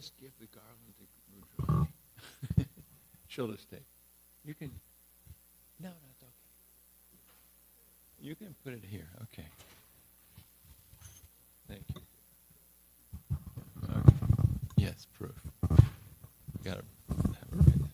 just give the garland to Rudrani. She'll just take. You can. No, it's okay. You can put it here. Okay. Thank you. Okay. Yes, proof. You gotta have it right there.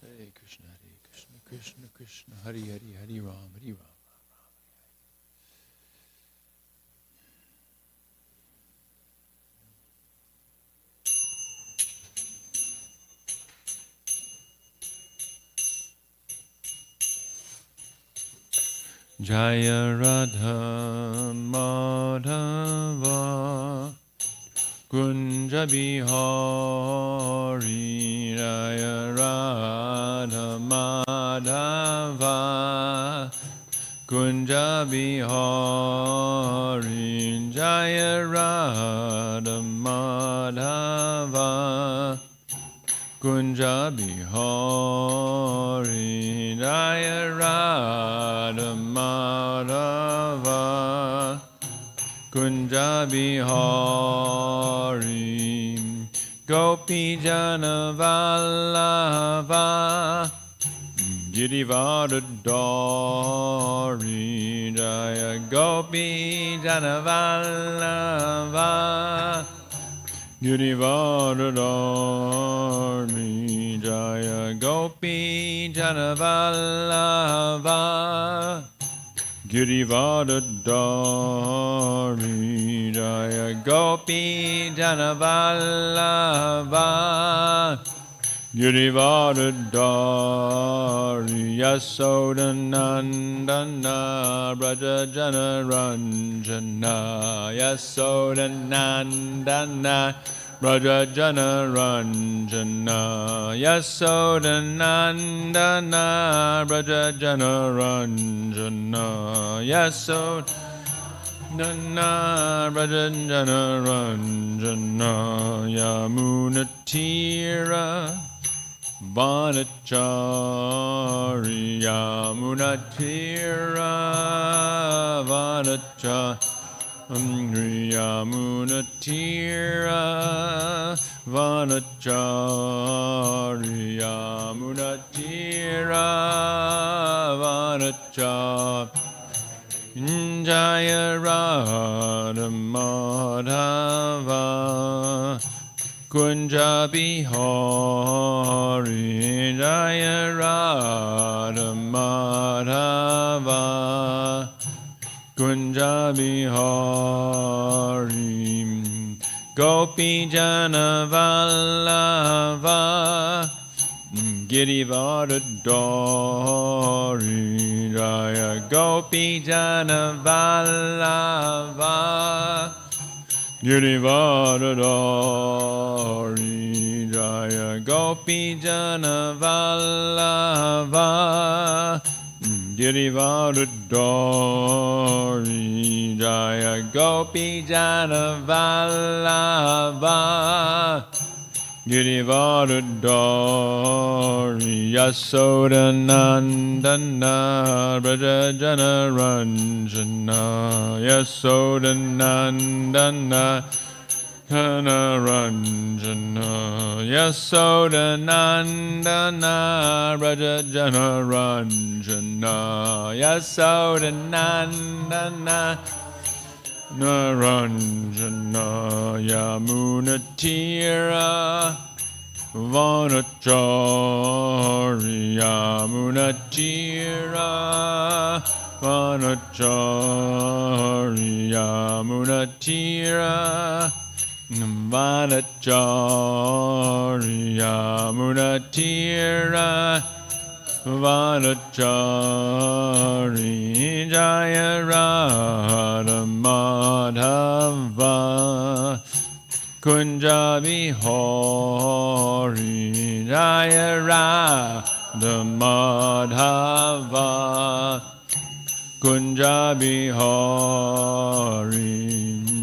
Hare Krishna, Krishna Krishna, Hare Hare, Hare Ram, Hare Ram. Jaya Radha Madhava Kunja Bihari Jaya Radha Madhava Kunja Bihari Jaya Radha Madhava Kunja Bihari Jaya Radha Madhava Kunja Bihari Gopi Jana Vallabha Girivardhari Jaya Gopi Jana Vallabha Girivardhari Jaya Gopi Jana Vallabha Girivardhari Jaya Gopi Jana Vallabha Girivardhari Yasodanandana Braja Jana Ranjana Yasodanandana Braja Jana Ranjana Yasodanandana Braja Jana Ranjana Yasodanandana Braja Jana Ranjana Yamunatira Vanachari Yamunatira Vanachari Yamunatira Vanachari Yamunatira Vanachari Jaya Radha Madhava Kunja Bihari Jaya Radha Madhava Kunja Bihari Gopi Jana Vallabha Girivardhari Jaya Gopi Jana Vallabha Girivardhari Jaya Gopi Jana Vallabha Girivardhari Jaya Gopi Jana Vallabha Girivardhari Yasodanandana Braja Jana Ranjana Yasodanandana Jana Ranjana Yasodanandana Braja Jana Ranjana Yasodanandana Naranjana Yamunatira Vanachari Yamunatira Vanachari Yamunatira Vanachari Yamunatira Vanachari Jaya Radha Madhava Kunja Bihari Jaya Radha Madhava Kunja Bihari.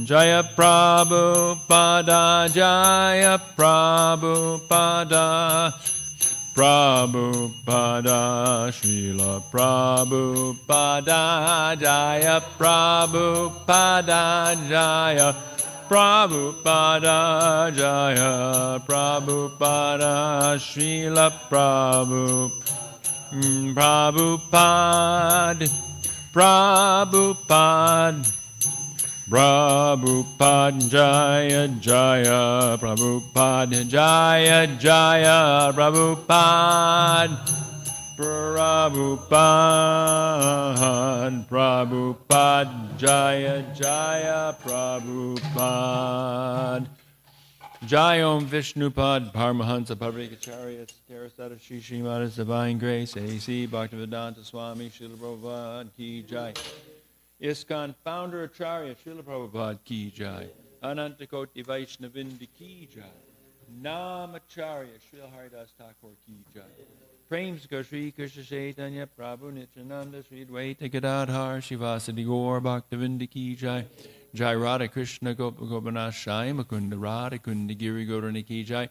Jaya Prabhupada, Jaya Prabhupada, Prabhupada, Srila Prabhupada, Jaya Prabhupada, Jaya Prabhupada, Jaya Prabhupada, Srila Prabhupada, Prabhupada, Prabhupada, Jaya Jaya, Prabhupada, Jaya Jaya, Prabhupada, Prabhupada, Prabhupada, Jaya Jaya, Prabhupada. Jai Om Vishnupad Paramahansa Parikacharya Saraswati Shri Srimada's Divine Grace A.C. Bhaktivedanta Swami Srila Prabhupada Ki Jai. ISKCON Founder Acharya Srila Prabhupada Ki Jai. Anantakoti Vaishnavindi Ki Jai. Namacharya Srila Haridas Thakur Ki Jai. Prams Go Sri Krishna Chaitanya Prabhu Nityananda Sri Dvaita Gadadhar Shivasadi Gaur Bhaktivinoda Ki Jai. Jai Radha Krishna Gopanashai Mukunda Radha Kundi Giri Gaurani Ki Jai.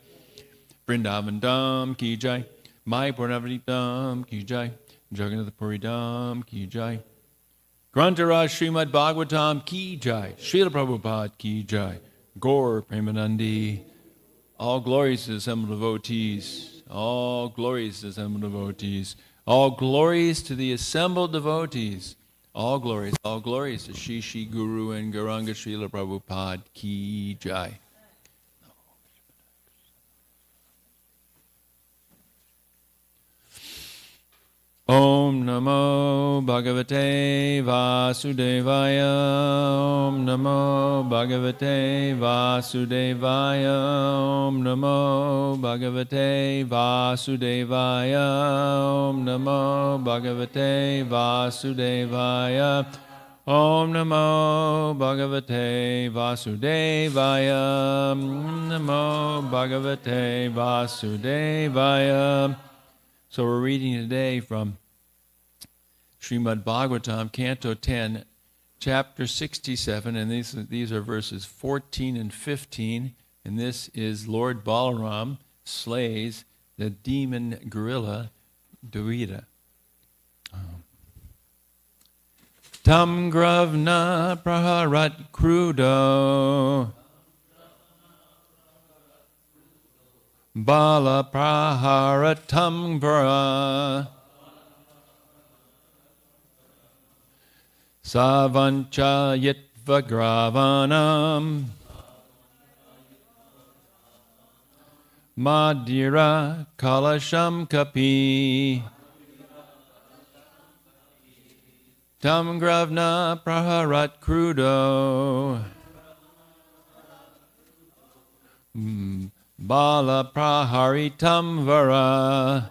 Vrindavan Dham Ki Jai. Mai Purnavati Dham Ki Jai. Jagannath Puri Dham Ki Jai. Grantaraj Srimad Bhagavatam Ki Jai. Srila Prabhupada Ki Jai. Gaur Premanandi. All glories to the assembled devotees. All glories to the assembled devotees. All glories to the assembled devotees. All glories to Shishi Guru and Gauranga Srila Prabhupada Ki Jai. Om Namo Bhagavate Vasudevaya. Om Namo Bhagavate Vasudevaya. Om Namo Bhagavate Vasudevaya. Om Namo Bhagavate Vasudevaya. Om Namo Bhagavate Vasudevaya. Om Namo Bhagavate Vasudevaya. So we're reading today from Srimad Bhagavatam, Canto 10, Chapter 67, and these are verses 14 and 15, and this is Lord Balaram slays the demon gorilla Duvida. Tam Gravna Praharat Krudo Bala Praharatam Vara Savancha Yitvagravanam Madira Kalasham Kapi Tam Gravna Praharat Krudo Bala Praharitam Vara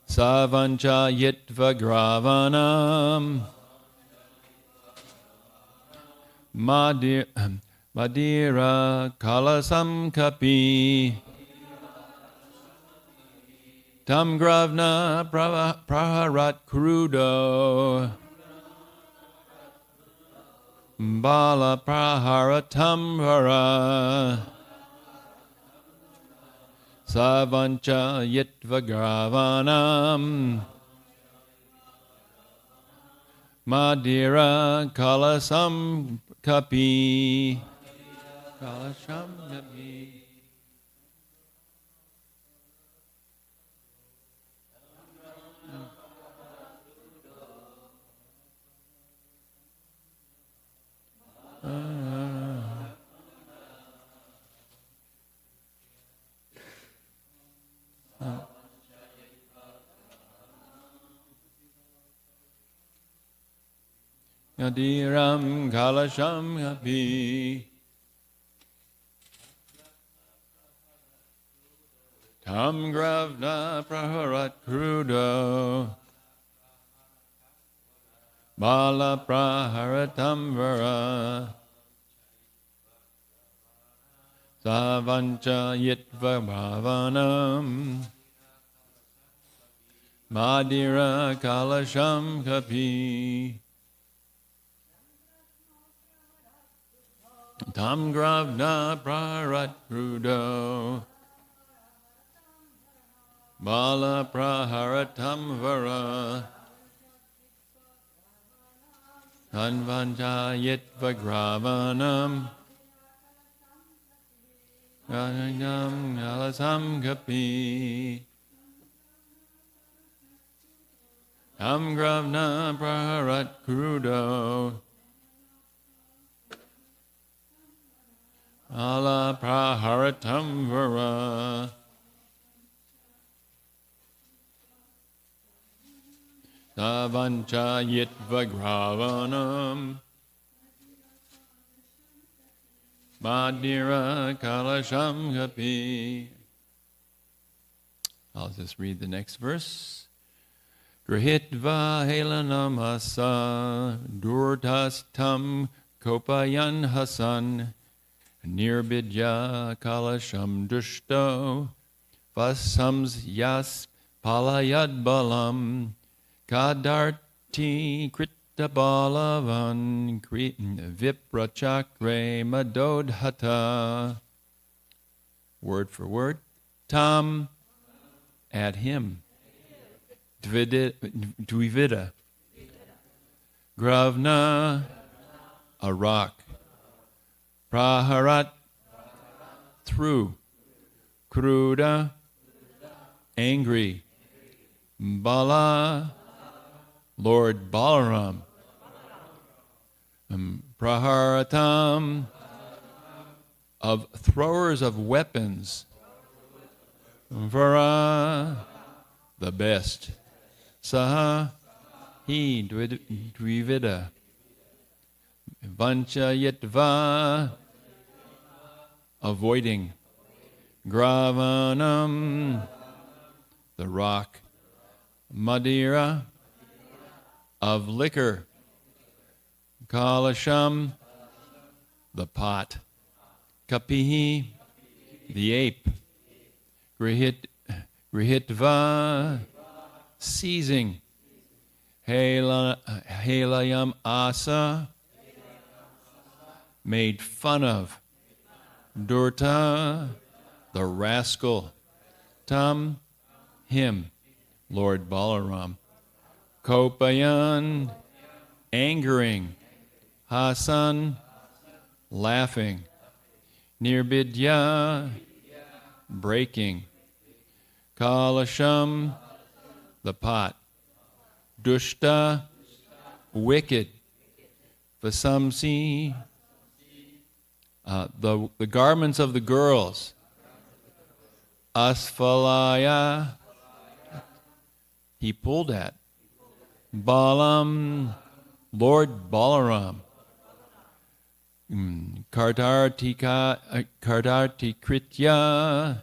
Savancha Yitvagravanam Madira Kalasam Kapi Tam Gravna Praharat Krudo Bala Praharatam Vara Savancha Yitvagravanam Madira Kalasam Kapi Kalasam Kapi. Nadiram Kalasham Kapi Tam Gravna Praharat Krudo Bala Praharatam Vara Savancha Yitva Bhavanam Madira Kalasham Kapi. Tam Gravna Prarat Rudo. Bala Praharatam Vara. Tanvanjayit Vagravanam. Ganam Alasam Kapi. Tam Gravna Praharat Krudo. Ala Praharatam Vara. Tavanchayit Vagravanam. Madira Kalasham Kapi. I'll just read the next verse. Grihitva Helanam Asa Durtas Tam Kopayan Hasan Nirbidya Kalasham Dushto Vasams Yas Palayad Balam Kadarti Kritabalavan Viprachakre Madodhata. Word for word. Tam, add him. Dvivida. Gravna, a rock. Praharat, through. Kruda, angry. Bala, Lord Balaram. Praharatam, of throwers of weapons. Vara, the best. Saha, he, Dvivida. Vanchayitva, avoiding. Gravanam, the rock. Madira, of liquor. Kalasham, the pot. Kapihi, the ape. Grihitva, seizing. Helayam asa, made fun of. Durta, the rascal. Tam, him, Lord Balaram. Kopayan, angering. Hasan, laughing. Nirbidya, breaking. Kalasham, the pot. Dushta, wicked. Vasamsi, the garments of the girls. Asfalaya, he pulled at. Balam, Lord Balaram. Kardartikritya,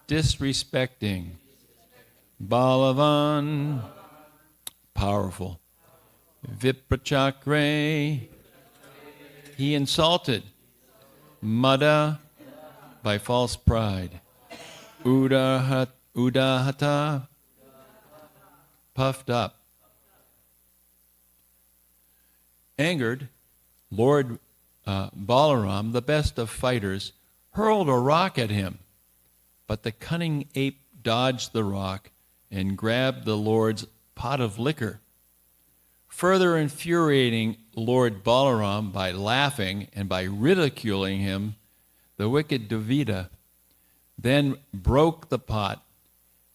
disrespecting. Balavan, powerful. Viprachakre, he insulted. Mada, by false pride. Udahata, puffed up. Angered, Lord Balaram, the best of fighters, hurled a rock at him. But the cunning ape dodged the rock and grabbed the Lord's pot of liquor. Further infuriating Lord Balaram by laughing and by ridiculing him, the wicked Dvivida then broke the pot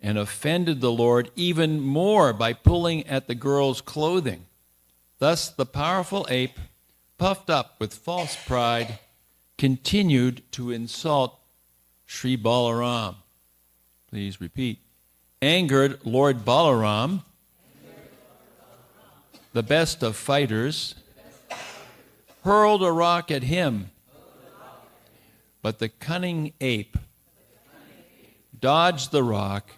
and offended the Lord even more by pulling at the girl's clothing. Thus the powerful ape, puffed up with false pride, continued to insult Sri Balaram. Please repeat. Angered Lord Balaram, the best of fighters, hurled a rock at him, but the cunning ape dodged the rock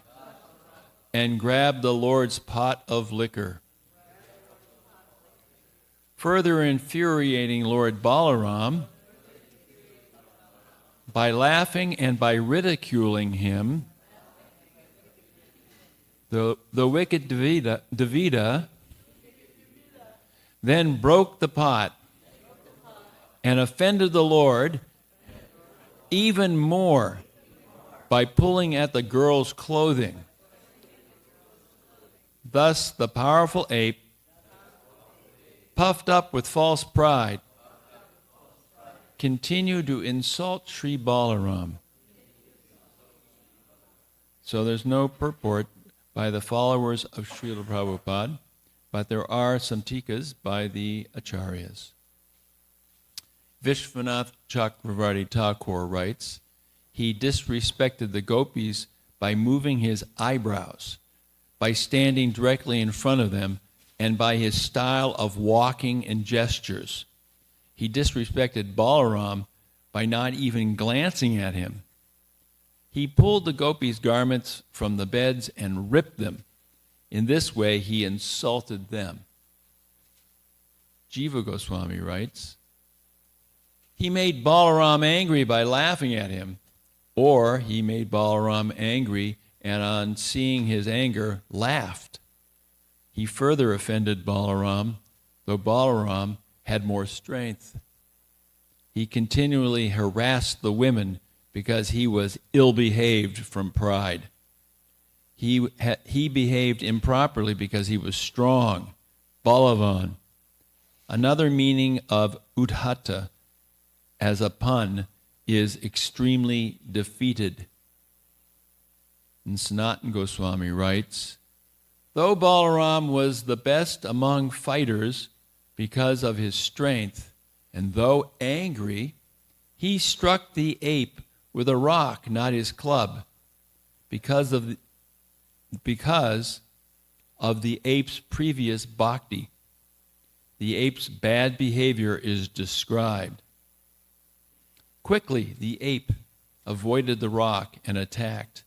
and grabbed the Lord's pot of liquor. Further infuriating Lord Balaram, by laughing and by ridiculing him, The wicked Davida then broke the pot and offended the Lord even more by pulling at the girl's clothing. Thus the powerful ape, puffed up with false pride, continued to insult Sri Balaram. So there's no purport by the followers of Srila Prabhupada, but there are some tikas by the acharyas. Vishwanath Chakravarti Thakur writes, he disrespected the gopis by moving his eyebrows, by standing directly in front of them, and by his style of walking and gestures. He disrespected Balaram by not even glancing at him. He pulled the gopis' garments from the beds and ripped them. In this way, he insulted them. Jiva Goswami writes, he made Balaram angry by laughing at him, or he made Balaram angry and on seeing his anger, laughed. He further offended Balaram, though Balaram had more strength. He continually harassed the women because he was ill-behaved from pride. He behaved improperly because he was strong, Balavan. Another meaning of udhata as a pun is extremely defeated. And Sanatana Goswami writes, though Balaram was the best among fighters because of his strength, and though angry, he struck the ape with a rock, not his club, because of the ape's previous bhakti. The ape's bad behavior is described. Quickly, the ape avoided the rock and attacked.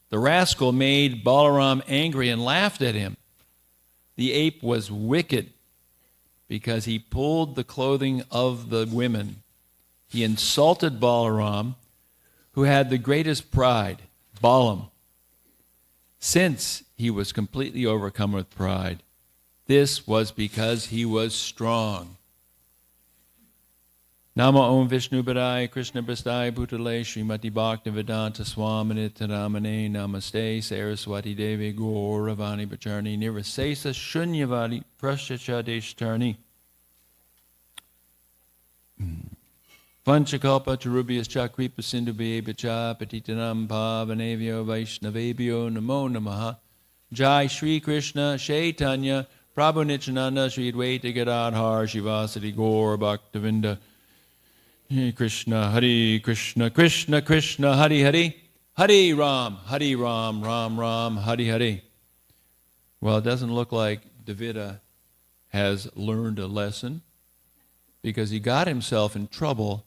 The rascal made Balaram angry and laughed at him. The ape was wicked because he pulled the clothing of the women. He insulted Balaram, who had the greatest pride, Balam, since he was completely overcome with pride. This was because he was strong. Nama Om Vishnu Padaya Krishna Prasthaya Bhutale Srimati Bhaktivedanta Swaminita Ramane Namaste Saraswati Devi Gauravani Pacharni Nirasesa Shunyavadi Prasthachadeshtarni Vanchakalpa Charubias Chakripa Sindhu Bacha Patitanam Pavanevyo Vaishnavebhyo Namo Namaha Jai Shri Krishna Chaitanya Prabhu Nityananda Shri Advaita Gadadhar Shivasati Gaur Bhaktivinda Hare Krishna, Krishna Krishna, Hare Hare, Hare Ram, Ram Ram, Hare Hare. Well, it doesn't look like Davida has learned a lesson because he got himself in trouble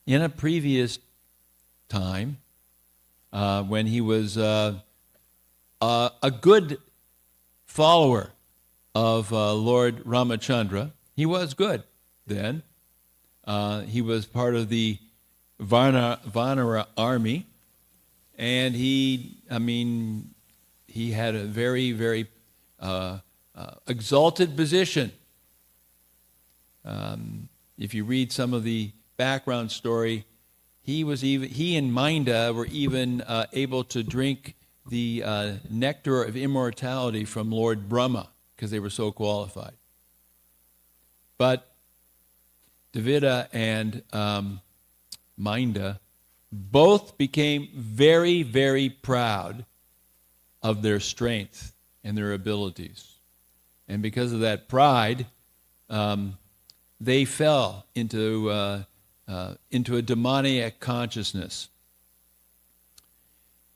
in a previous time when he was a good follower of Lord Ramachandra. He was good then. He was part of the Vanara army, and he had a very, very exalted position. If you read some of the background story, he and Minda were even able to drink the nectar of immortality from Lord Brahma because they were so qualified. But Davida and Minda both became very, very proud of their strength and their abilities. And because of that pride, they fell into a demoniac consciousness.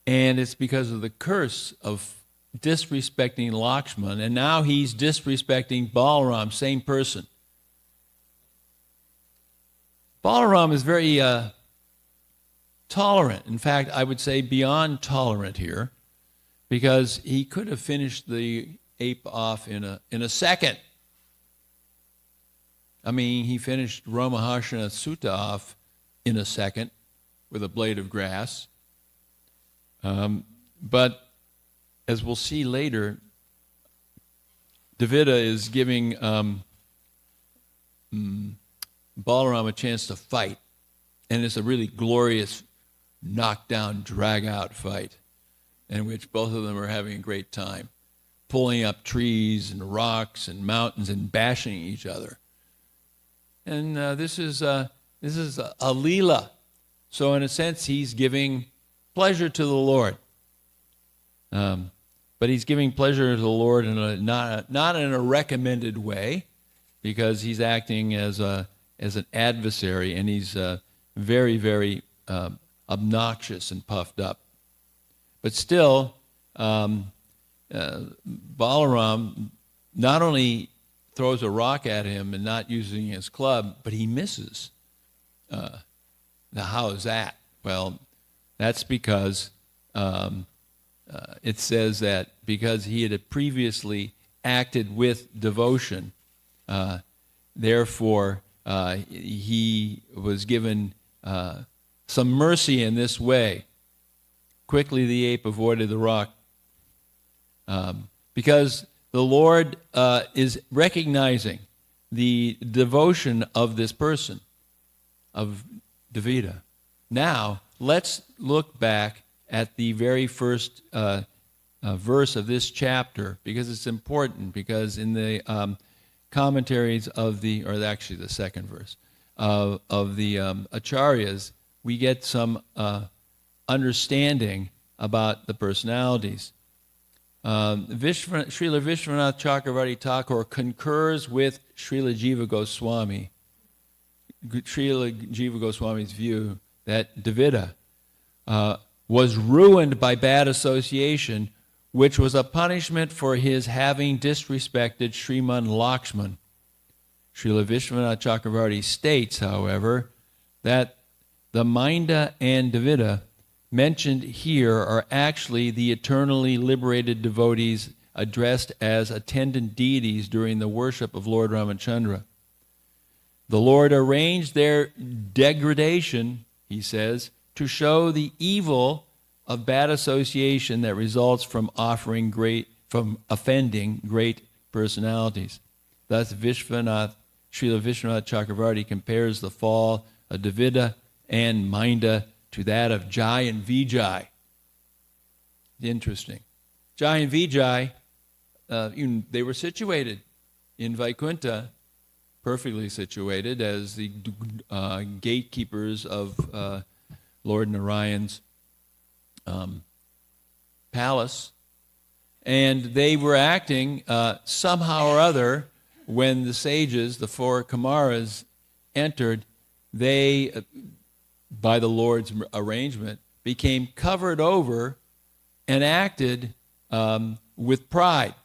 And it's because of the curse of disrespecting Lakshman, and now he's disrespecting Balaram, same person. Balaram is very tolerant. In fact, I would say beyond tolerant here, because he could have finished the ape off in a second. I mean, he finished Ramahashana Sutta off in a second with a blade of grass. But as we'll see later, Davida is giving Balaram a chance to fight. And it's a really glorious knockdown, drag-out fight in which both of them are having a great time, pulling up trees and rocks and mountains and bashing each other. And this is a Leela. So in a sense, he's giving pleasure to the Lord. But he's giving pleasure to the Lord in not in a recommended way, because he's acting as an adversary, and he's very, very obnoxious and puffed up. But still, Balaram not only throws a rock at him and not using his club, but he misses. Now, how is that? Well, that's because it says that because he had previously acted with devotion, therefore he was given some mercy in this way. Quickly the ape avoided the rock, because the Lord is recognizing the devotion of this person, of Davida. Now, let's look back at the very first verse of this chapter, because it's important, because in the commentaries of or actually the second verse, of the Acharyas, we get some understanding about the personalities. Srila Vishwanath Chakravarti Thakur concurs with Srila Jiva Goswami, Srila Jiva Goswami's view that Davida was ruined by bad association, which was a punishment for his having disrespected Sriman Lakshman. Srila Vishwanath Chakravarti states, however, that the Minda and Davida mentioned here are actually the eternally liberated devotees addressed as attendant deities during the worship of Lord Ramachandra. The Lord arranged their degradation, he says, to show the evil of bad association that results from offending great personalities. Thus, Srila Vishwanath Chakravarti compares the fall of Davida and Minda to that of Jai and Vijay. Interesting. Jai and Vijay, they were situated in Vaikuntha, perfectly situated as the gatekeepers of Lord Narayan's palace. And they were acting somehow or other when the sages, the four Kumaras, entered. They, by the Lord's arrangement, became covered over and acted with pride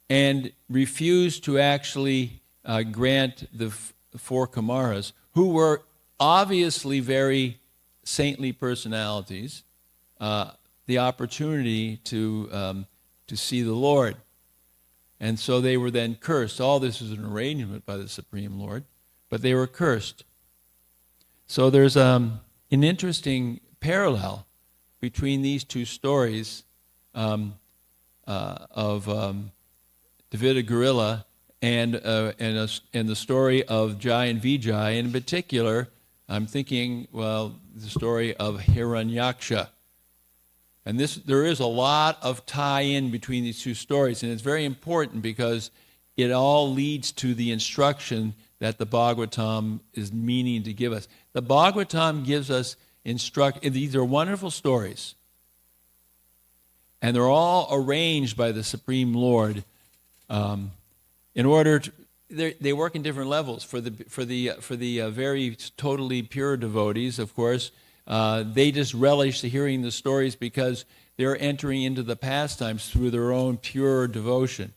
and refused to actually grant the four Kumaras, who were obviously very saintly personalities, the opportunity to see the Lord. And so they were then cursed. All this is an arrangement by the Supreme Lord, but they were cursed. So there's an interesting parallel between these two stories of Davida Gorilla and the story of Jai and Vijay. In particular, I'm thinking, well, the story of Hiranyaksha. And there is a lot of tie-in between these two stories, and it's very important because it all leads to the instruction that the Bhagavatam is meaning to give us. The Bhagavatam gives us these are wonderful stories, and they're all arranged by the Supreme Lord in order to. They work in different levels. For the very totally pure devotees, of course, they just relish hearing the stories because they're entering into the pastimes through their own pure devotion.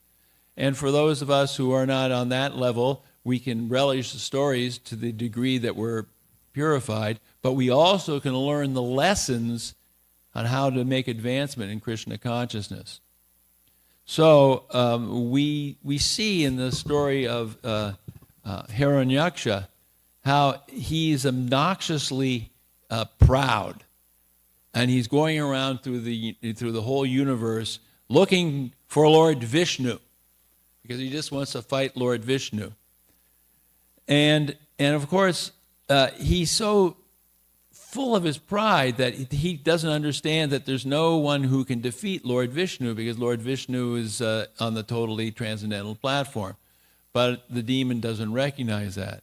And for those of us who are not on that level, we can relish the stories to the degree that we're purified, but we also can learn the lessons on how to make advancement in Krishna consciousness. So we see in the story of Hiranyaksha how he's obnoxiously proud. and he's going around through the whole universe looking for Lord Vishnu, because he just wants to fight Lord Vishnu. And of course, he's so full of his pride that he doesn't understand that there's no one who can defeat Lord Vishnu, because Lord Vishnu is on the totally transcendental platform. But the demon doesn't recognize that.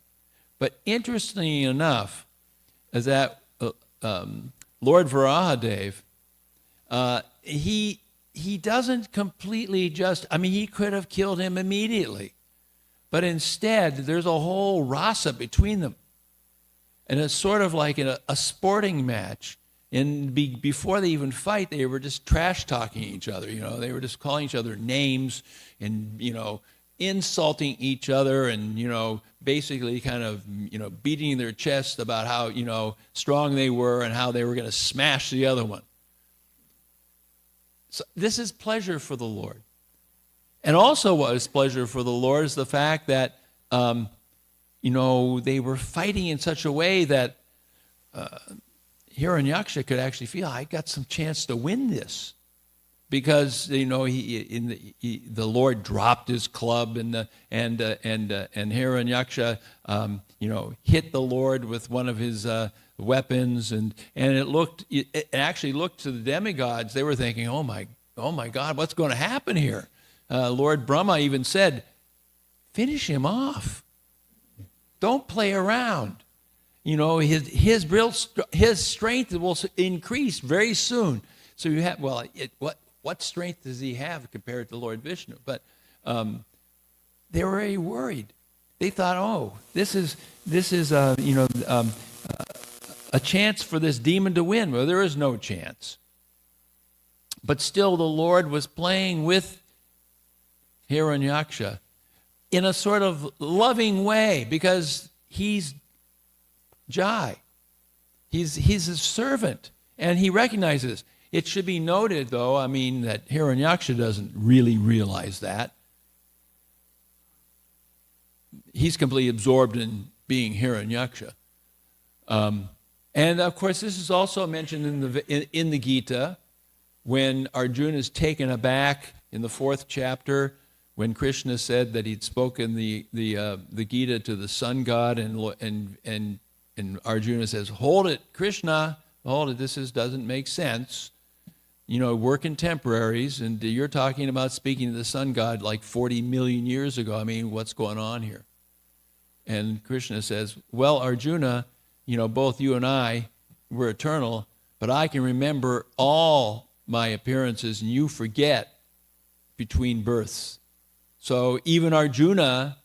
But interestingly enough, is that Lord Varahadev, he doesn't completely just, he could have killed him immediately. But instead, there's a whole rasa between them. And it's sort of like a sporting match. And before they even fight, they were just trash-talking each other. They were just calling each other names and, insulting each other and, basically kind of, beating their chest about how, strong they were and how they were going to smash the other one. So this is pleasure for the Lord. And also what is pleasure for the Lord is the fact that, they were fighting in such a way that Hiranyaksha could actually feel, I got some chance to win this. Because the Lord dropped his club and Hiranyaksha hit the Lord with one of his weapons, and it actually looked to the demigods. They were thinking, oh my God, what's going to happen here? Lord Brahma even said, finish him off. Don't play around. His strength will increase very soon. So you have what strength does he have compared to Lord Vishnu? But they were very worried. They thought, this is a chance for this demon to win. Well, there is no chance. But still, the Lord was playing with Hiranyaksha in a sort of loving way, because he's Jai. He's his servant, and he recognizes. It should be noted, though, that Hiranyaksha doesn't really realize that. He's completely absorbed in being Hiranyaksha. And, of course, this is also mentioned in the Gita, when Arjuna is taken aback in the 4th chapter, when Krishna said that he'd spoken the Gita to the sun god, and Arjuna says, hold it, Krishna, hold it, this doesn't make sense. We're contemporaries, and you're talking about speaking to the sun god like 40 million years ago. What's going on here? And Krishna says, well, Arjuna, both you and I, we're eternal, but I can remember all my appearances, and you forget between births. So even Arjuna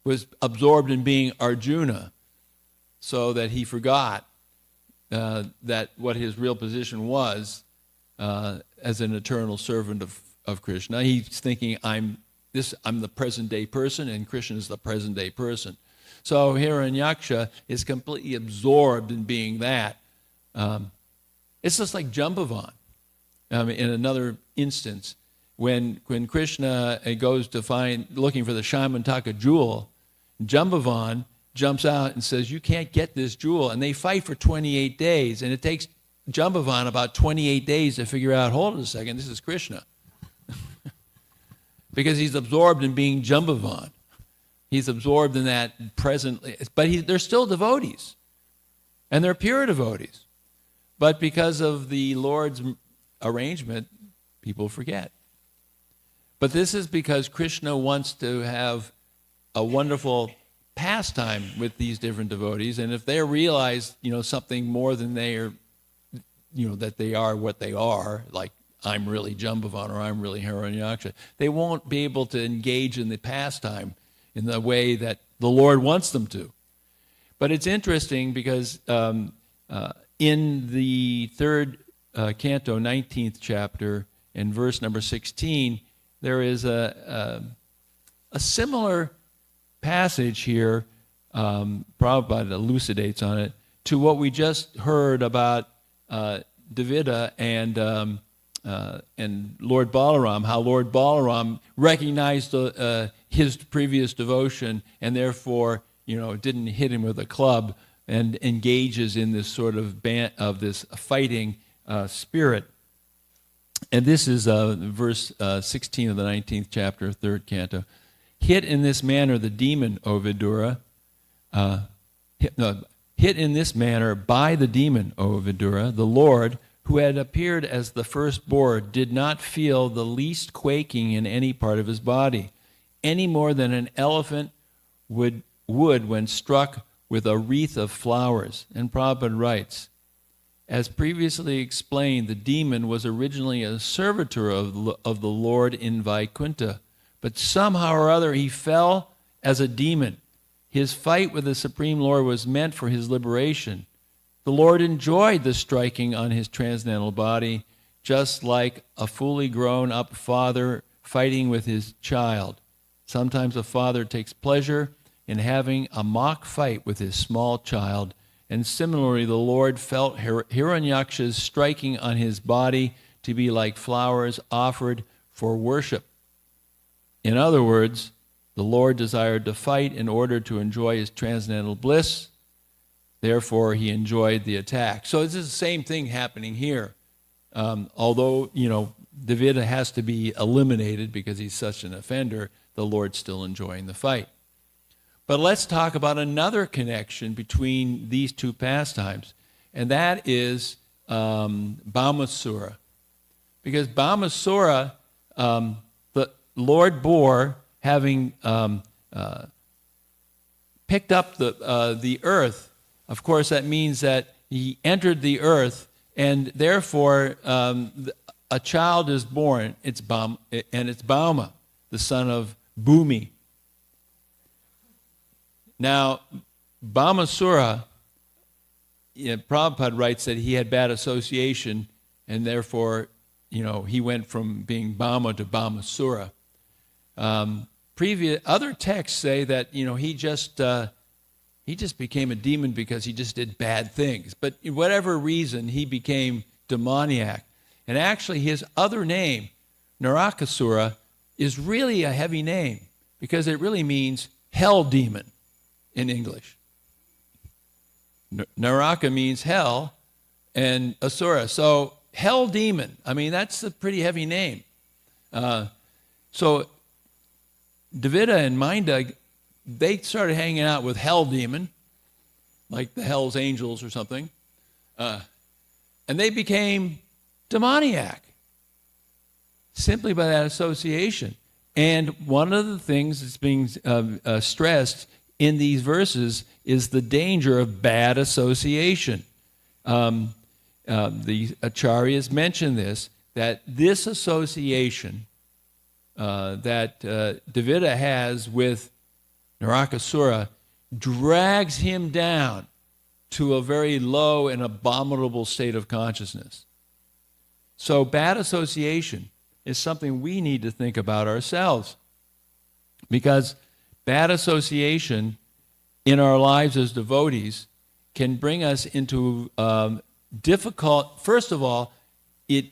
was absorbed in being Arjuna, so that he forgot that what his real position was as an eternal servant of Krishna. He's thinking, I'm the present day person, and Krishna is the present day person. So Hiranyaksha is completely absorbed in being that. It's just like Jambavan. In another instance, when Krishna goes to looking for the Shamantaka jewel, Jambavan jumps out and says, you can't get this jewel. And they fight for 28 days. And it takes Jambavan about 28 days to figure out, hold on a second, this is Krishna. Because he's absorbed in being Jambavan. He's absorbed in that presently. But they're still devotees. And they're pure devotees. But because of the Lord's arrangement, people forget. But this is because Krishna wants to have a wonderful pastime with these different devotees, and if they realize, something more than they are, that they are what they are, like I'm really Jambavan or I'm really Hiranyaksha, they won't be able to engage in the pastime in the way that the Lord wants them to. But it's interesting because in the 3rd canto, 19th chapter, in verse number 16, there is a similar passage here, Prabhupada elucidates on it, to what we just heard about Dvita and Lord Balaram, how Lord Balaram recognized his previous devotion and therefore, didn't hit him with a club and engages in this sort of this fighting spirit. And this is verse 16 of the 19th chapter, 3rd canto. Hit in this manner the demon, O Vidura. Hit in this manner by the demon, O Vidura, the Lord, who had appeared as the firstborn, did not feel the least quaking in any part of his body, any more than an elephant would when struck with a wreath of flowers. And Prabhupada writes, as previously explained, the demon was originally a servitor of the Lord in Vaikuntha, but somehow or other he fell as a demon. His fight with the Supreme Lord was meant for his liberation. The Lord enjoyed the striking on his transcendental body, just like a fully grown-up father fighting with his child. Sometimes a father takes pleasure in having a mock fight with his small child, and similarly the Lord felt Hiranyaksha's striking on his body to be like flowers offered for worship. In other words, the Lord desired to fight in order to enjoy his transcendental bliss. Therefore, he enjoyed the attack. So this is the same thing happening here. Although, Dvita has to be eliminated because he's such an offender, the Lord's still enjoying the fight. But let's talk about another connection between these two pastimes, and that is Bhaumasura. Because Bhaumasura, the Lord bore, having picked up the earth, of course that means that he entered the earth, and therefore a child is born. It's Bhauma, the son of Bhumi. Now, Bhaumasura, Prabhupada writes that he had bad association, and therefore, he went from being Bhauma to Bhaumasura. Other texts say that he just became a demon because he just did bad things. But for whatever reason, he became demoniac. And actually, his other name, Narakasura, is really a heavy name because it really means hell demon in English. Naraka means hell, and Asura. So hell demon. I mean, that's a pretty heavy name. So Dvita and Minda, they started hanging out with hell demon, like the Hell's Angels or something, and they became demoniac simply by that association. And one of the things that's being stressed in these verses is the danger of bad association. The acharyas mention this, that this association that Dvita has with Narakasura drags him down to a very low and abominable state of consciousness. So bad association is something we need to think about ourselves, because bad association in our lives as devotees can bring us into difficult. First of all, it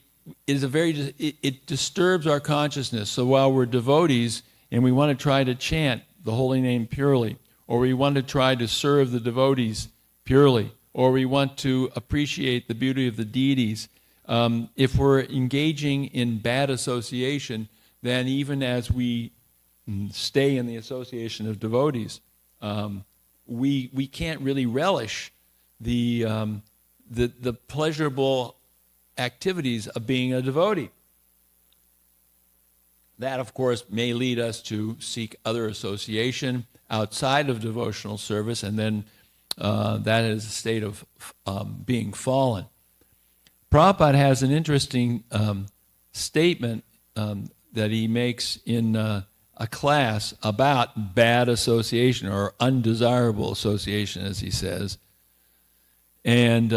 disturbs our consciousness. So while we're devotees and we want to try to chant the holy name purely, or we want to try to serve the devotees purely, or we want to appreciate the beauty of the deities, if we're engaging in bad association, then even as we stay in the association of devotees, we can't really relish the pleasurable activities of being a devotee. That, of course, may lead us to seek other association outside of devotional service, and then that is a state of being fallen. Prabhupada has an interesting statement that he makes in a class about bad association, or undesirable association, as he says. And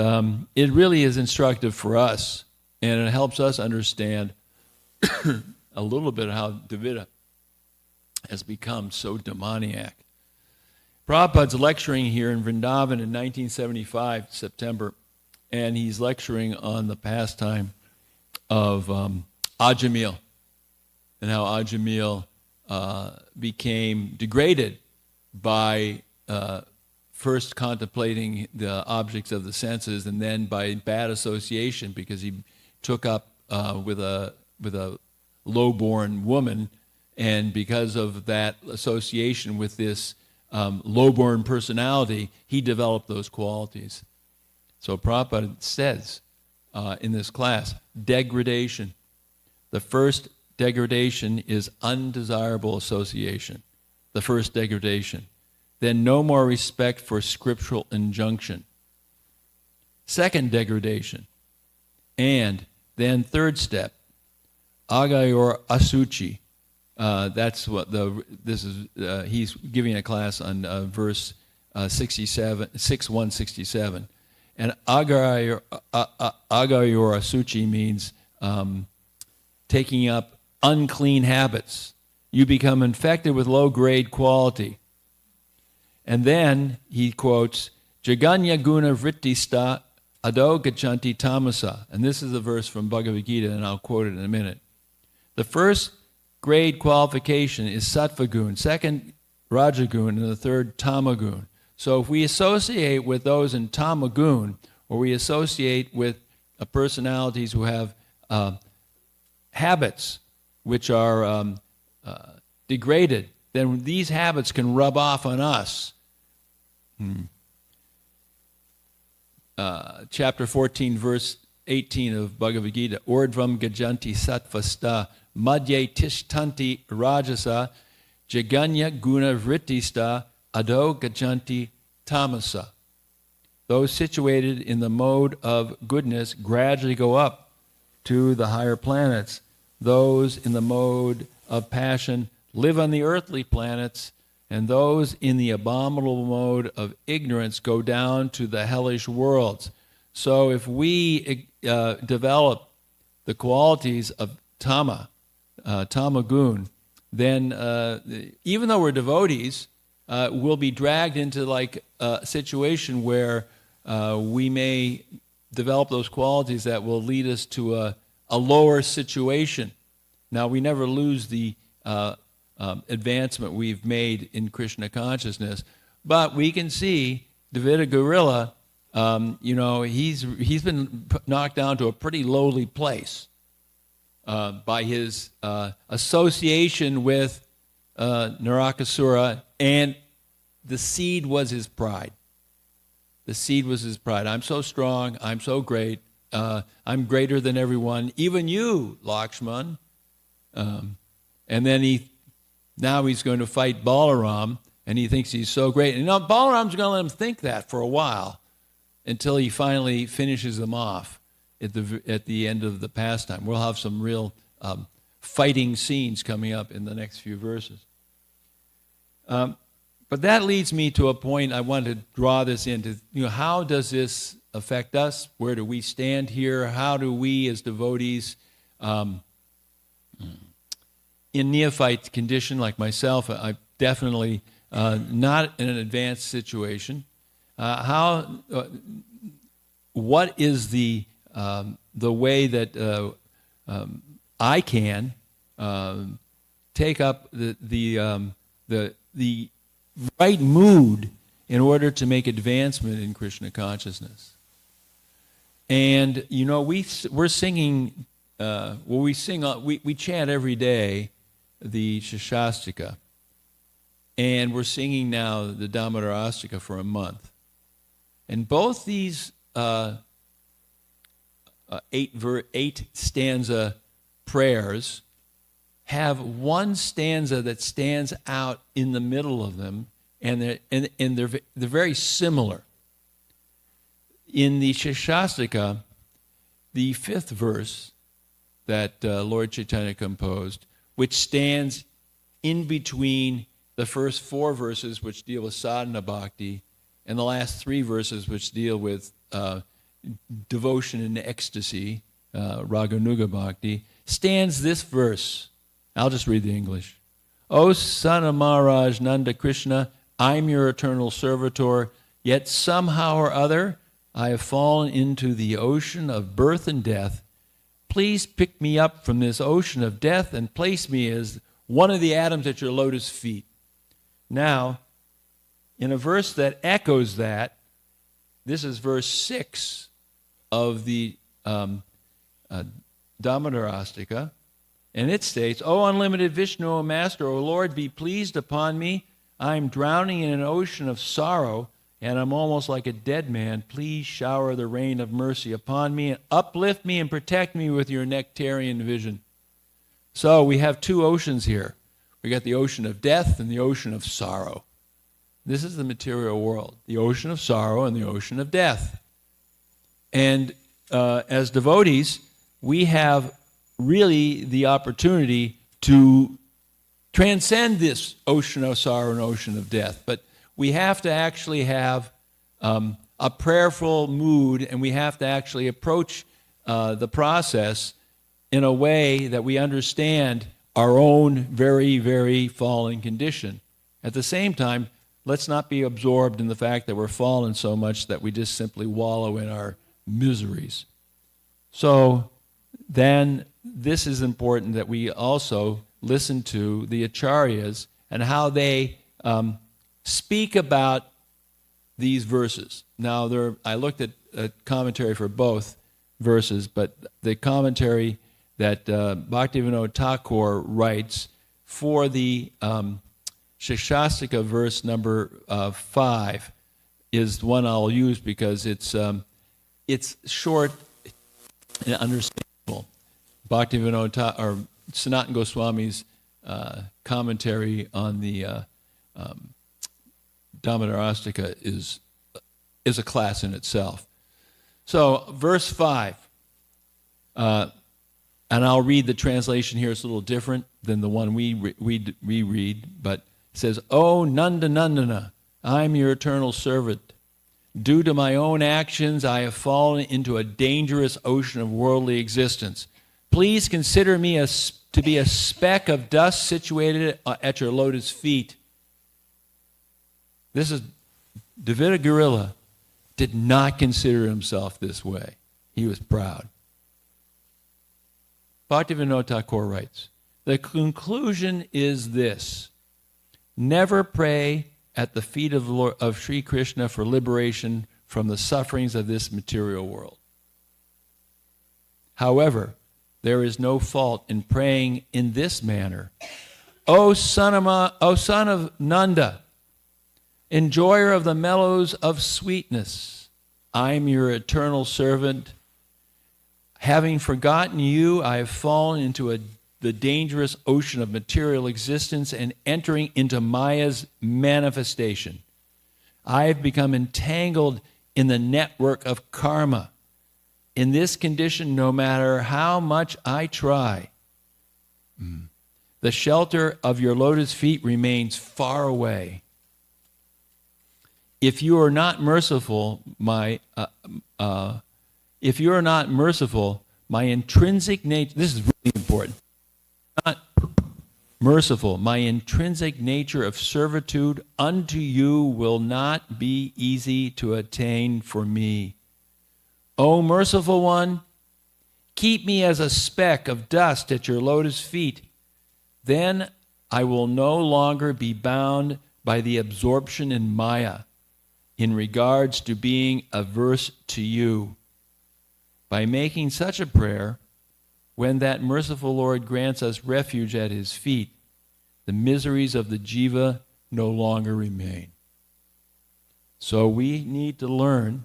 it really is instructive for us, and it helps us understand a little bit how Dvita has become so demoniac. Prabhupada's lecturing here in Vrindavan in 1975, September, and he's lecturing on the pastime of Ajamil, and how Ajamil became degraded by first contemplating the objects of the senses, and then by bad association, because he took up with a low-born woman, and because of that association with this low-born personality, he developed those qualities. So Prabhupada says in this class, degradation. The first degradation is undesirable association. The first degradation. Then no more respect for scriptural injunction. Second degradation. And then third step, agayor asuchi. That's what he's giving a class on verse 6167. And agayor asuchi means taking up unclean habits. You become infected with low-grade quality. And then he quotes, Jaganya guna vrittista ado gachanti tamasa. And this is a verse from Bhagavad Gita, and I'll quote it in a minute. The first grade qualification is sattva gun, second rajagun, and the third tamagun. So if we associate with those in tamagun, or we associate with personalities who have habits which are degraded, then these habits can rub off on us. Chapter 14, verse 18 of Bhagavad Gita, Urdvam gajanti sattvasta madhye tishtanti rajasa jaganya guna vrittista ado gajanti tamasa. Those situated in the mode of goodness gradually go up to the higher planets. Those in the mode of passion live on the earthly planets, and those in the abominable mode of ignorance go down to the hellish worlds. So if we develop the qualities of tamagun, then even though we're devotees, we'll be dragged into like a situation where we may develop those qualities that will lead us to a lower situation. Now, we never lose the advancement we've made in Krishna consciousness, but we can see Dvita Gorilla, he's been knocked down to a pretty lowly place by his association with Narakasura, and the seed was his pride. The seed was his pride. I'm so strong, I'm so great, I'm greater than everyone, even you, Lakshman. And then now he's going to fight Balaram, and he thinks he's so great. And Balaram's going to let him think that for a while until he finally finishes them off at the end of the pastime. We'll have some real fighting scenes coming up in the next few verses. But that leads me to a point I want to draw this into. How does this affect us? Where do we stand here? How do we as devotees in neophyte condition like myself, I'm definitely not in an advanced situation. What is the way that I can take up the right mood in order to make advancement in Krishna consciousness? And we're singing. We chant every day the Shashastika, and we're singing now the Damodarastika for a month. And both these 8 stanza prayers have one stanza that stands out in the middle of them, and they're very similar. In the Shashastika, the 5th verse that Lord Chaitanya composed, which stands in between the first 4 verses, which deal with sadhana bhakti, and the last 3 verses, which deal with devotion and ecstasy, raganuga bhakti, stands this verse. I'll just read the English. O son of Maharaj Nanda Krishna, I'm your eternal servitor, yet somehow or other I have fallen into the ocean of birth and death. Please pick me up from this ocean of death and place me as one of the atoms at your lotus feet. Now, in a verse that echoes that, this is verse 6 of the Dhammadarastika, and it states, O unlimited Vishnu, O Master, O Lord, be pleased upon me. I am drowning in an ocean of sorrow, and I'm almost like a dead man. Please shower the rain of mercy upon me, and uplift me and protect me with your nectarian vision. So we have two oceans here. We got the ocean of death and the ocean of sorrow. This is the material world, the ocean of sorrow and the ocean of death. And as devotees, we have really the opportunity to transcend this ocean of sorrow and ocean of death. But we have to actually have a prayerful mood, and we have to actually approach the process in a way that we understand our own very, very fallen condition. At the same time, let's not be absorbed in the fact that we're fallen so much that we just simply wallow in our miseries. So then this is important that we also listen to the acharyas and how they speak about these verses. Now, I looked at a commentary for both verses, but the commentary that Bhaktivinoda Thakur writes for the Shikshastika verse number 5 is the one I'll use because it's short and understandable. Bhaktivinoda or Sanatana Goswami's commentary on the Dhammadarastika is a class in itself. So, verse 5, and I'll read the translation here. It's a little different than the one we read, but it says, O Nanda Nandana, I'm your eternal servant. Due to my own actions, I have fallen into a dangerous ocean of worldly existence. Please consider me to be a speck of dust situated at your lotus feet. This is Dvita Gorilla did not consider himself this way. He was proud. Bhaktivinoda Thakur writes, the conclusion is this: never pray at the feet of Sri Krishna for liberation from the sufferings of this material world. However, there is no fault in praying in this manner. O son of Nanda, enjoyer of the mellows of sweetness, I am your eternal servant. Having forgotten you, I have fallen into the dangerous ocean of material existence and entering into Maya's manifestation. I have become entangled in the network of karma. In this condition, no matter how much I try, the shelter of your lotus feet remains far away. If you are not merciful, my intrinsic nature, this is really important, not merciful, my intrinsic nature of servitude unto you will not be easy to attain for me. O merciful one, keep me as a speck of dust at your lotus feet. Then I will no longer be bound by the absorption in Maya in regards to being averse to you. By making such a prayer, when that merciful Lord grants us refuge at his feet, the miseries of the jiva no longer remain. So we need to learn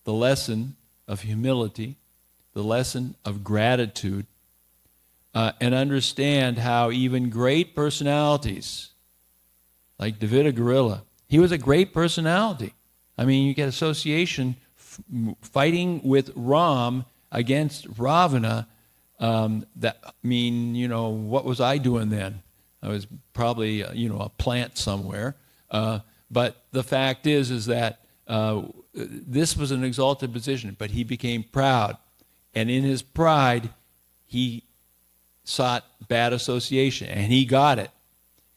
the lesson of humility, the lesson of gratitude, and understand how even great personalities, like Dvita Gorilla, he was a great personality. I mean, you get association fighting with Ram against Ravana. What was I doing then? I was probably, a plant somewhere. But the fact is that this was an exalted position, but he became proud. And in his pride, he sought bad association, and he got it.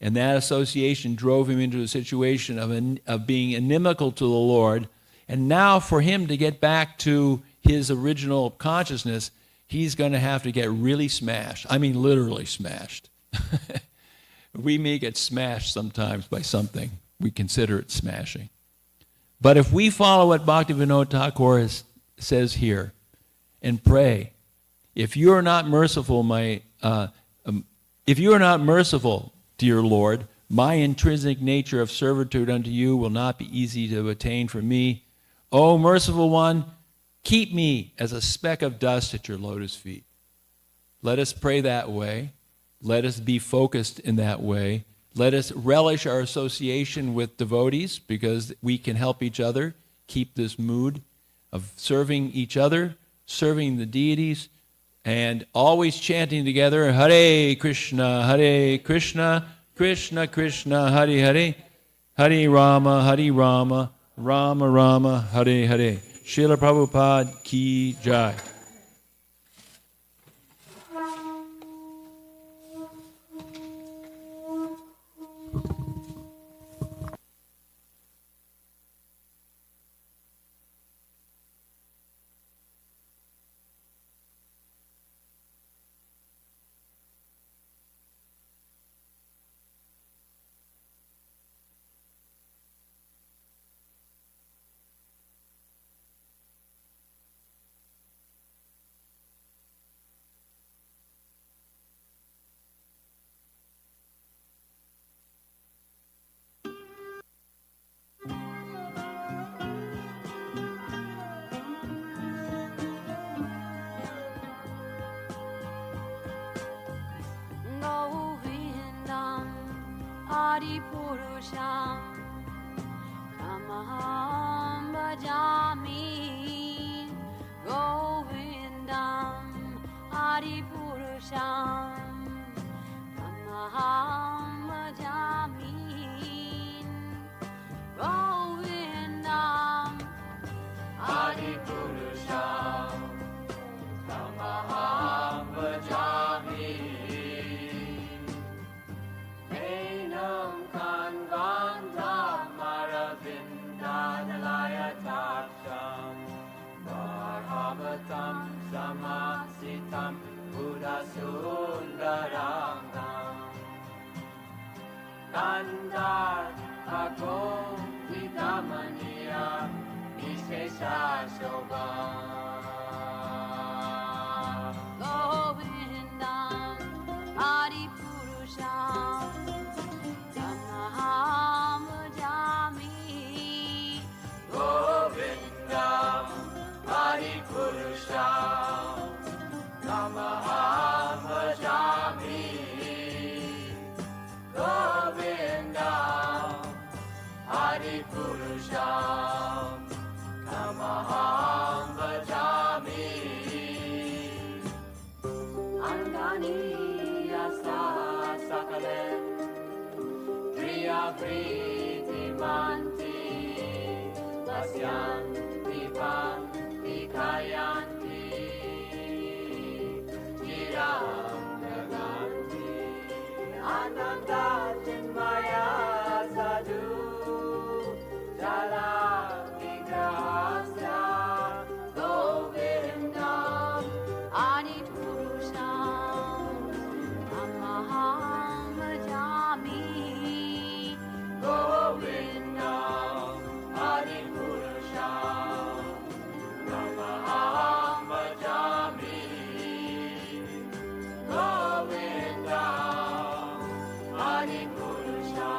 And that association drove him into a situation of being inimical to the Lord. And now for him to get back to his original consciousness, he's going to have to get really smashed. I mean, literally smashed. We may get smashed sometimes by something. we consider it smashing. But if we follow what Bhaktivinoda Thakur says here and pray, if you are not merciful, if you are not merciful, dear Lord, my intrinsic nature of servitude unto you will not be easy to attain for me. O merciful one, keep me as a speck of dust at your lotus feet. Let us pray that way. Let us be focused in that way. Let us relish our association with devotees because we can help each other keep this mood of serving each other, serving the deities, and always chanting together, Hare Krishna, Krishna Krishna, Hare Hare, Hare Rama, Rama Rama, Hare Hare. Srila Prabhupada ki jai. Adipurusham Kamaham Bhajami Govindam Adipurusham Kamaham Bhajami Govindam Adipurusham Kamaham Bhajami Samasitam Buddha Sundarangam Kandar Agom Vidamaniya Vishesha Shobham Govindam Adipurusham Kamaham Bhajami Govindam Adipurusham Kamaham Bhajami Govindam Adipurusham Kamaham Bhajami Angani Yasa Sakalen Priya Priti Manti Vasyan Divan Dikayanti Jiram Naganti Ananda Chinmaya Sadhu Jala Vigrahasya Govindam Adipurusham Kamaham Bhajami Govindam Adipurusham Kamaham Bhajami Govindam Adipurusham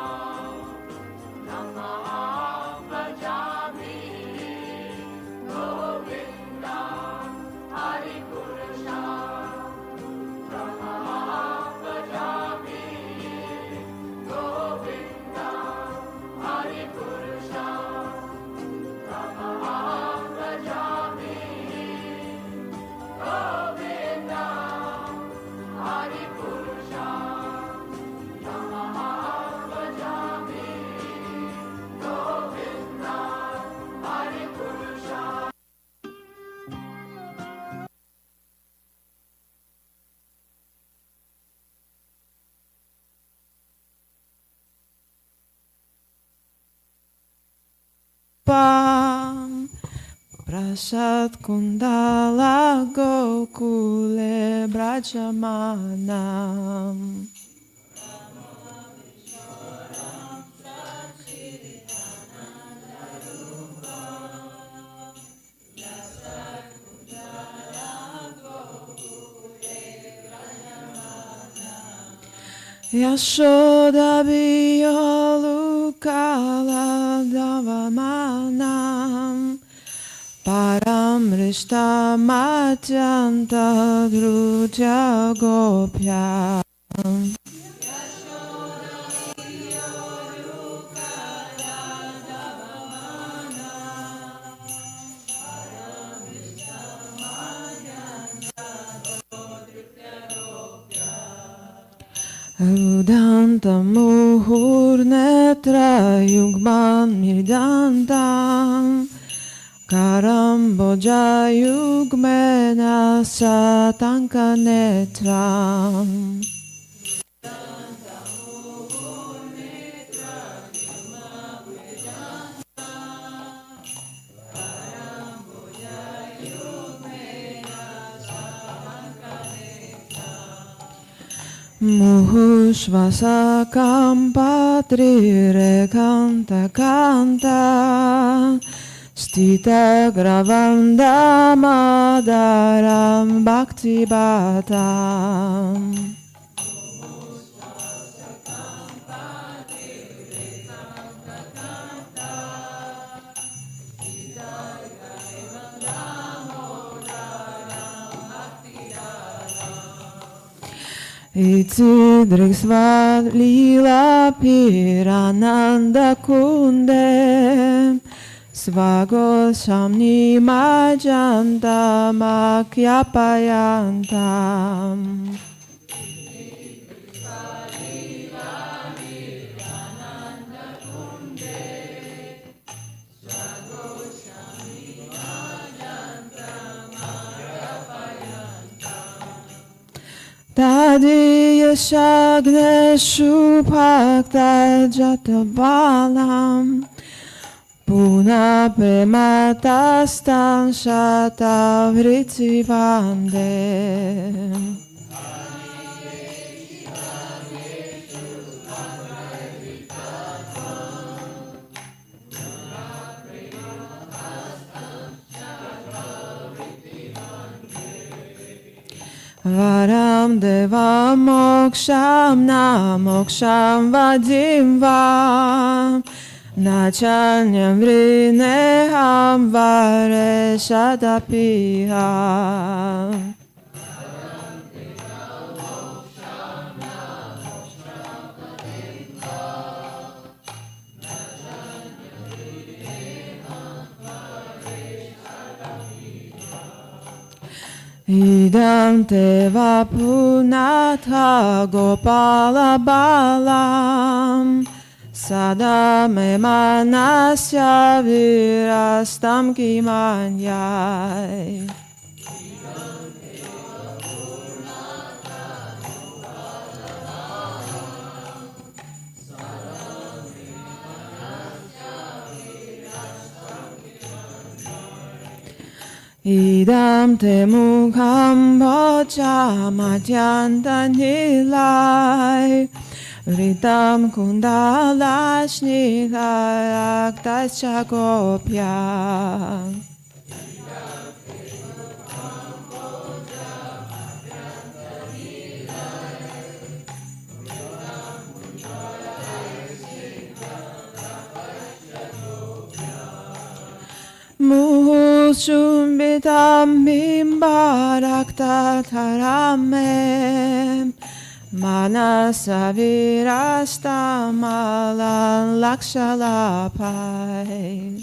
Kamaham Bhajami Govindam Adipurusham Kamaham Bhajami Govindam Adipurusham Kamaham Bhajami Govindam Adipurusham Kamaham Bhajami Govindam Adipurusham Pam Prasad Kundala Gokule Brajamanam Yashoda Biyolukala Davamanam Paramrishta Matyanta Drutya Gopya. Rudanta Muhurnetra Yugman Midantam Karamboja Yugmena Satanka Netram. Muhushvasakam patrirekanta kanta Stita gravandamadaram bhakti bhatam. Itidriksvad lila pirananda kunde Svago samni majanta makhyapayantam. Tadiyashagneshu bhakta jatabalam Puna prematastan shata vritti vande. Varam deva moksham na moksham vadim vam Nachanyam vrineham vareshadapiham. Idam teva punatha gopala balam Sada me manasya virastam kimanyai. Idam te mukham bhoja madhyanta nilai Vritam kundala shnila aktasya gopya. Muhushumbitam bimbarakta taramem Manasa virastamalan lakshalapai.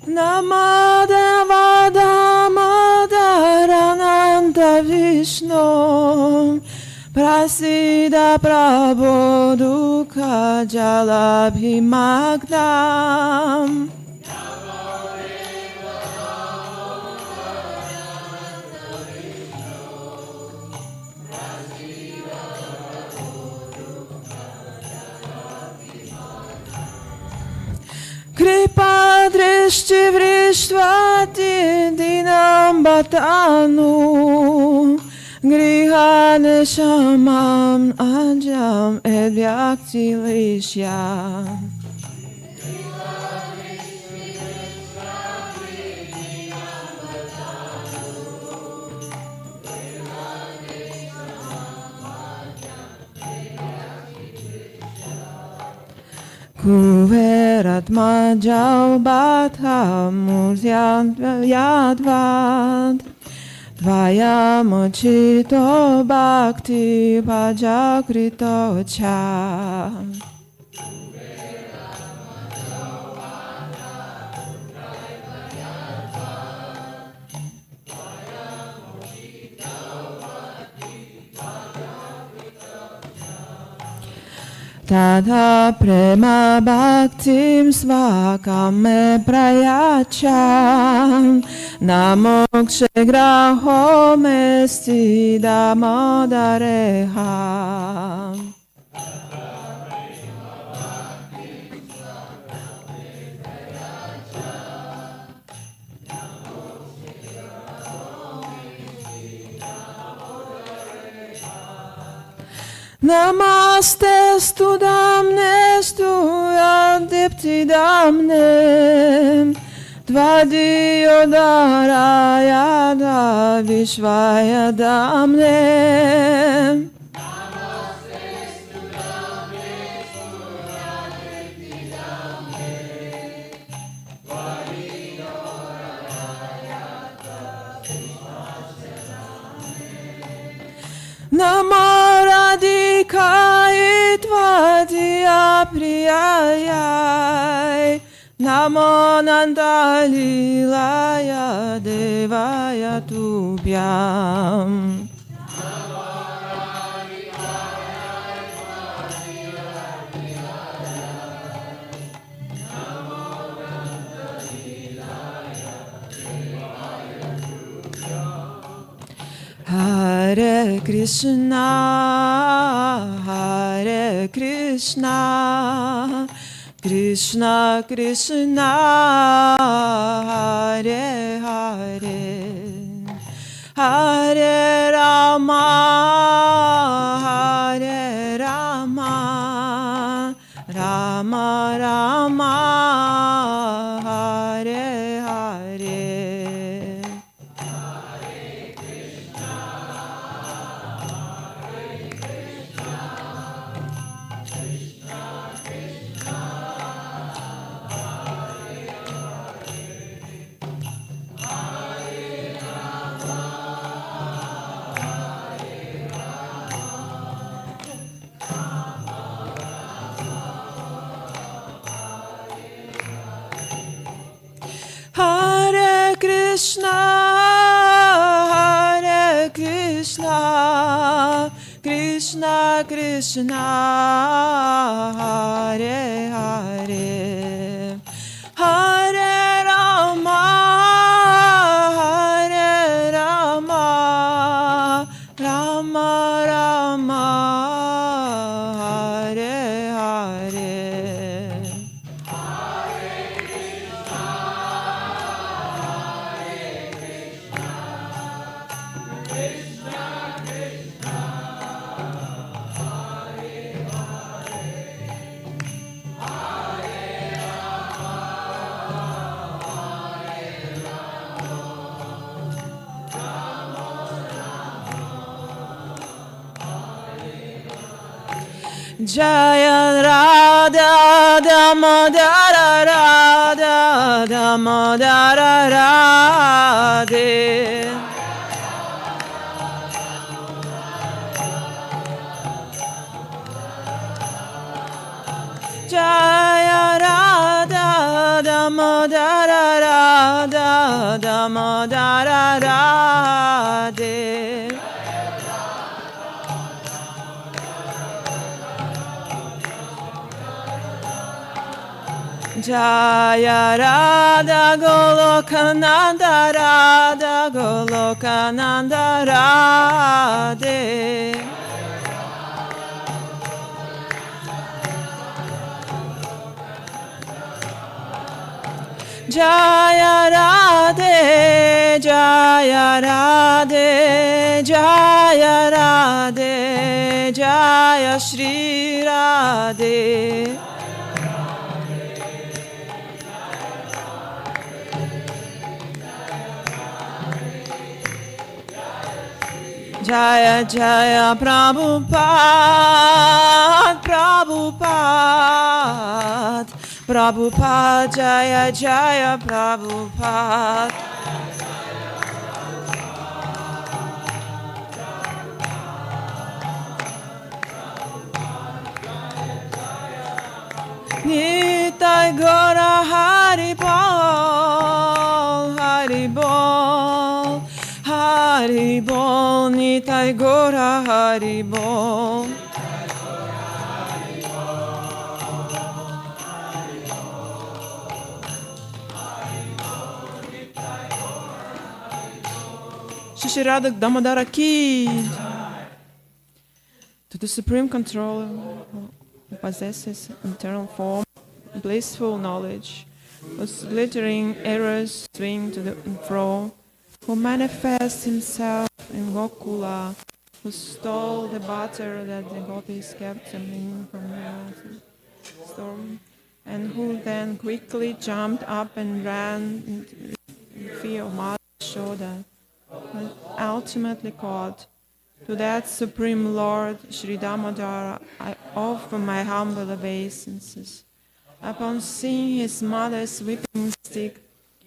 Namadavadamadharananta Vishnu Prasida Prabhu Dukha Jalabhimagnam. Kripa drishti vrishtvati dinam batanu Grihane shamam anjam ebyakti lishyam. Kuverat majau batham yadvad. Tvaya mochito bhakti pajakrito cha. Tata prema bhaktim svakam me prayacham. Namokshe graho mesti damodareha. Namaste studamne stuyadipti damne. Tvadio daraya da vishvaya damne. Namo radhikai tvadia priyayai. Namo nandalilaya devaya tubhyam. Hare Krishna, Hare Krishna, Krishna Krishna, Hare Hare, Hare Rama, Hare Rama, Rama Rama, Hare Hare. Hare Krishna, Hare Krishna, Krishna Krishna, Hare Hare, Hare Rama, Hare Rama, Rama Rama, Hare Hare. Jaya Radha Damodara Radha Damodara Radhe. Jaya Radha Damodara Radha Damodara Radhe. Jaya Radha Goloka Nanda Radha Goloka Nanda Radhe. Jaya Radhe, Jaya Radhe, Jaya Radhe, Jaya Shri Radhe. Jaya Jaya Prabhupada, Prabhupada, Prabhupada, Jaya Jaya Prabhupada. Nitai Gora Haribol, Haribol, Haribol, Nitai Gora Haribol. Shri Radha Damodara ki. To the Supreme Controller who possesses eternal form, blissful knowledge, whose glittering arrows swing to the and fro, who manifests himself in Gokula, who stole the butter that the gopis kept him from the storm, and who then quickly jumped up and ran in fear of Mother Yashoda, but ultimately caught. To that Supreme Lord, Sri Damodara, I offer my humble obeisances. Upon seeing his mother's whipping stick,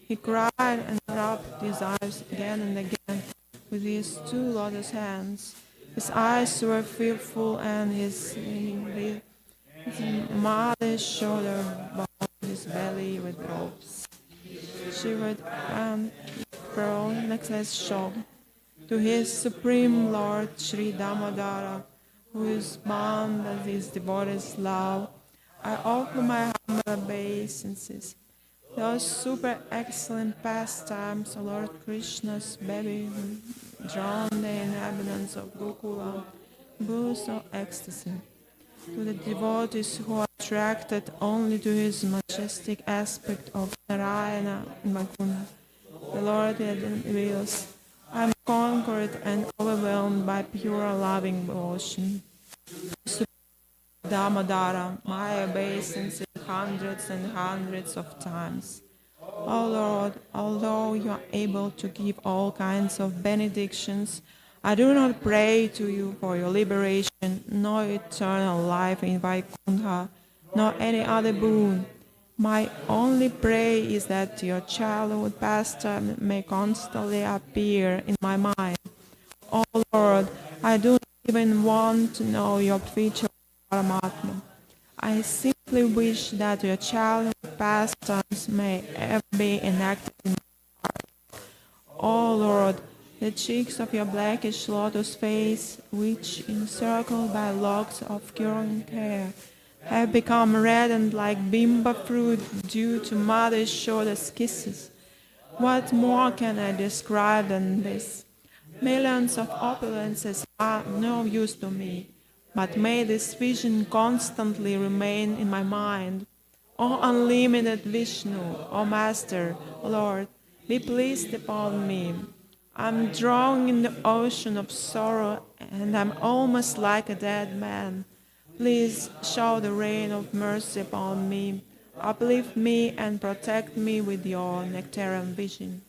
he cried and rubbed his eyes again and again with his two lotus hands. His eyes were fearful, and his mother's shoulder bound his belly with ropes. She would pearl necklace shop. To his Supreme Lord Sri Damodara, who is bound as his devotees love, I offer my humble obeisances. Those super excellent pastimes of Lord Krishna's baby drowned the inhabitants of Gokula, boost of ecstasy. To the devotees who are attracted only to his majestic aspect of Narayana Maguna, the Lord reveals, I am conquered and overwhelmed by pure loving devotion. Damodara, my obeisances hundreds and hundreds of times. O Lord, although you are able to give all kinds of benedictions, I do not pray to you for your liberation, nor eternal life in Vaikuntha, nor any other boon. My only prayer is that your childhood pastime may constantly appear in my mind. O Lord, I do not even want to know your future Paramatma. I simply wish that your childhood pastimes may ever be enacted in my heart. O Lord, the cheeks of your blackish lotus face, which encircled by locks of curling hair, have become reddened like bimba fruit due to Mother Yashoda's kisses. What more can I describe than this? Millions of opulences are no use to me, but may this vision constantly remain in my mind. O unlimited Vishnu, O Master, Lord, be pleased upon me. I'm drowning in the ocean of sorrow, and I'm almost like a dead man. Please show the rain of mercy upon me, uplift me and protect me with your nectarean vision.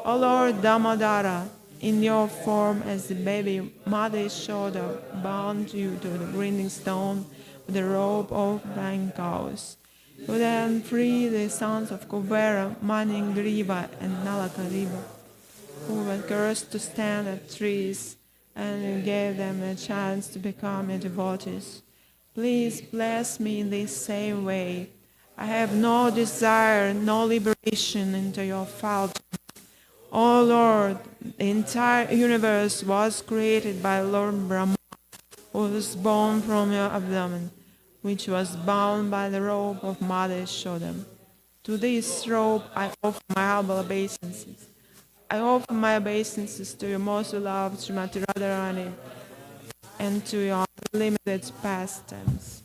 O Lord Damodara, in your form as the baby, Mother Yashoda bound you to the grinding stone with a rope of flying cows. You then free the sons of Kuvera, Maningriva, and Nalakariva, who were cursed to stand at trees, and you gave them a chance to become your devotees. Please bless me in this same way. I have no desire, no liberation into your falcon. O Lord, the entire universe was created by Lord Brahma, who was born from your abdomen, which was bound by the rope of Mother Yashoda. To this rope I offer my humble obeisances. I offer my obeisances to your most beloved Srimati Radharani and to your limited pastimes.